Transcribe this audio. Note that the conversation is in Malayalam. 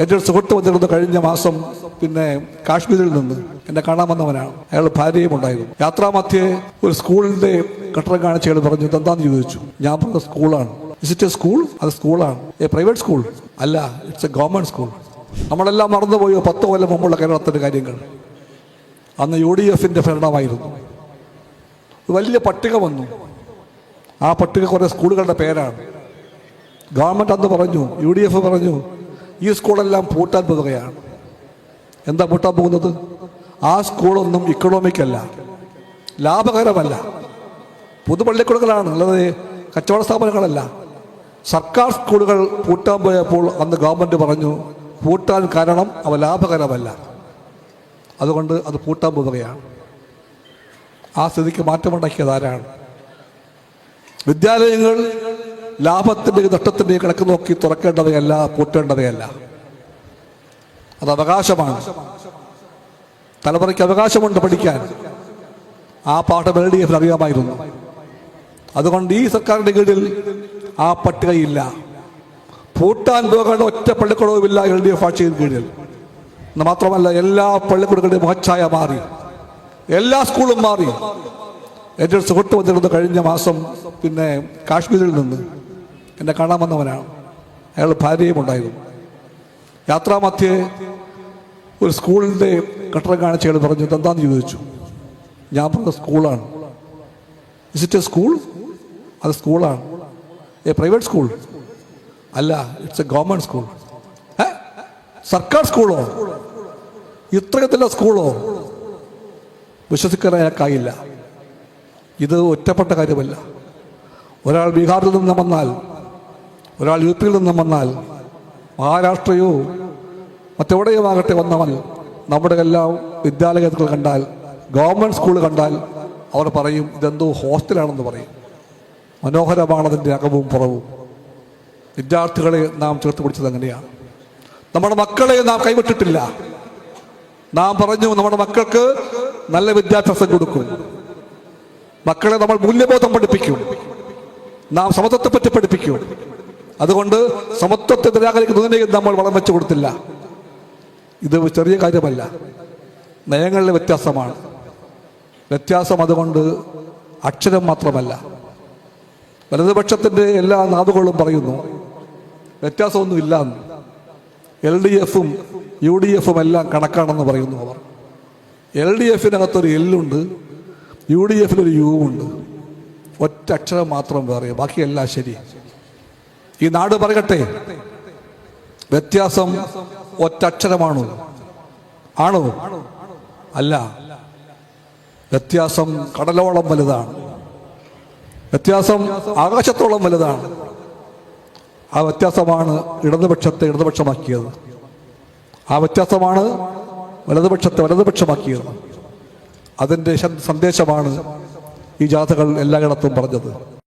എൻ്റെ ഒരു സുഹൃത്ത് വന്നിരുന്നു കഴിഞ്ഞ മാസം. കാശ്മീരിൽ നിന്ന് എന്നെ കാണാൻ വന്നവനാണ്. അയാൾ ഭാര്യയും ഉണ്ടായിരുന്നു. യാത്രാമധ്യേ ഒരു സ്കൂളിന്റെ കെട്ടിടം കാണിച്ച് അയാൾ പറഞ്ഞു, ഇതെന്താന്ന് ചോദിച്ചു. ഞാൻ പറഞ്ഞ സ്കൂളാണ്. It A school? അത് സ്കൂളാണ്. പ്രൈവറ്റ് സ്കൂൾ അല്ല, ഇറ്റ്സ് എ ഗവൺമെന്റ് സ്കൂൾ. നമ്മളെല്ലാം മറന്നുപോയോ 10 കൊല്ലം മുമ്പുള്ള കേരളത്തിന്റെ കാര്യങ്ങൾ. അന്ന് UDF ഭരണമായിരുന്നു. വലിയ പട്ടിക വന്നു. ആ പട്ടിക കുറേ സ്കൂളുകളുടെ പേരാണ്. ഗവൺമെന്റ് അന്ന് പറഞ്ഞു, UDF പറഞ്ഞു, ഈ സ്കൂളെല്ലാം പൂട്ടാൻ പോവുകയാണ്. എന്താ പൂട്ടാൻ പോകുന്നത്? ആ സ്കൂളൊന്നും ഇക്കണോമിക്കല്ല, ലാഭകരമല്ല. പൊതുപള്ളിക്കൂടങ്ങളാണ്, അല്ലാതെ കച്ചവട സ്ഥാപനങ്ങളല്ല. സർക്കാർ സ്കൂളുകൾ പൂട്ടാൻ പോയപ്പോൾ അന്ന് ഗവൺമെന്റ് പറഞ്ഞു, പൂട്ടാൻ കാരണം അവ ലാഭകരമല്ല, അതുകൊണ്ട് അത് പൂട്ടാൻ പോവുകയാണ്. ആ സ്ഥിതിക്ക് മാറ്റമുണ്ടാക്കിയത് ആരാണ്? വിദ്യാലയങ്ങൾ ലാഭത്തിൻ്റെയും നഷ്ടത്തിൻ്റെയും കണക്ക് നോക്കി തുറക്കേണ്ടവയല്ല, പൂട്ടേണ്ടവയല്ല. അത് അവകാശമാണ്. തലമുറയ്ക്ക് അവകാശമുണ്ട് പഠിക്കാൻ. ആ പാഠം LDF അറിയാമായിരുന്നു. അതുകൊണ്ട് ഈ സർക്കാരിൻ്റെ കീഴിൽ ആ പട്ടികയില്ല. പൂട്ടാൻ പോകേണ്ട ഒറ്റ പള്ളിക്കൂടവുമില്ല LDF ആഴ്ചയിൽ കീഴിൽ. എന്ന് മാത്രമല്ല, എല്ലാ പള്ളിക്കൂടങ്ങളുടെയും മുഖച്ഛായ മാറി, എല്ലാ സ്കൂളും മാറി. എൻ്റെ ഒരു സുഹൃത്ത് വന്നിരുന്നു കഴിഞ്ഞ മാസം. കാശ്മീരിൽ നിന്ന് എന്നെ കാണാൻ വന്നവനാണ്. അയാൾ ഭാര്യയും ഉണ്ടായിരുന്നു. യാത്രാമധ്യേ ഒരു സ്കൂളിന്റെ കെട്ടിടം കാണിച്ച് അയാൾ പറഞ്ഞു, ഇതെന്താന്ന് ചോദിച്ചു. ഞാൻ പറഞ്ഞ സ്കൂളാണ്. It A school? അത് സ്കൂളാണ്. പ്രൈവറ്റ് സ്കൂൾ അല്ല, ഇറ്റ്സ് എ ഗവൺമെന്റ് സ്കൂൾ. സർക്കാർ സ്കൂളോ? ഇത്രയത്തില്ല സ്കൂളോ? വിശ്വസിക്കാൻ അയാൾക്കായില്ല. ഇത് ഒറ്റപ്പെട്ട കാര്യമല്ല. ഒരാൾ ബീഹാറിൽ നിന്നും വന്നാൽ, ഒരാൾ UP യിൽ നിന്നും വന്നാൽ, മഹാരാഷ്ട്രയോ മറ്റെവിടെയോ ആകട്ടെ വന്നവൻ നമ്മുടെ എല്ലാം വിദ്യാലയങ്ങൾ കണ്ടാൽ, ഗവൺമെൻറ് സ്കൂൾ കണ്ടാൽ അവർ പറയും, ഇതെന്തോ ഹോസ്റ്റലാണെന്ന് പറയും. മനോഹരമാണതിൻ്റെ അകവും പുറവും. വിദ്യാർത്ഥികളെ നാം ചേർത്ത് പിടിച്ചത് അങ്ങനെയാണ്. നമ്മുടെ മക്കളെ നാം കൈവിട്ടിട്ടില്ല. നാം പറഞ്ഞു, നമ്മുടെ മക്കൾക്ക് നല്ല വിദ്യാഭ്യാസം കൊടുക്കും. മക്കളെ നമ്മൾ മൂല്യബോധം പഠിപ്പിക്കും. നാം സമത്വത്തെപ്പറ്റി പഠിപ്പിക്കും. അതുകൊണ്ട് സമത്വത്തെ നിരാകരിക്കുന്നതിനെയും നമ്മൾ വളം വെച്ചു കൊടുത്തില്ല. ഇത് ചെറിയ കാര്യമല്ല. നയങ്ങളിലെ വ്യത്യാസമാണ്. വ്യത്യാസം അതുകൊണ്ട് അക്ഷരം മാത്രമല്ല. വലതുപക്ഷത്തിൻ്റെ എല്ലാ നാവുകളും പറയുന്നു വ്യത്യാസമൊന്നുമില്ല എന്ന്. LDF-ഉം UDF-ഉം എല്ലാം കണക്കാണെന്ന് പറയുന്നു അവർ. LDF-നകത്തൊരു എല്ലുണ്ട്, UDF-നൊരു U ഉണ്ട്. ഒറ്റ അക്ഷരം മാത്രം വേറെ, ബാക്കിയെല്ലാം ശരി. ഈ നാട് പറയട്ടെ, വ്യത്യാസം ഒറ്റ അക്ഷരമാണോ? ആണോ? അല്ല. വ്യത്യാസം കടലോളം വലുതാണ്. വ്യത്യാസം ആകാശത്തോളം വലുതാണ്. ആ വ്യത്യാസമാണ് ഇടതുപക്ഷത്തെ ഇടതുപക്ഷമാക്കിയത്. ആ വ്യത്യാസമാണ് വലതുപക്ഷത്തെ വലതുപക്ഷമാക്കിയത്. അതിൻ്റെ സന്ദേശമാണ് ഈ ജാഥകൾ എല്ലായിടത്തും പറഞ്ഞത്.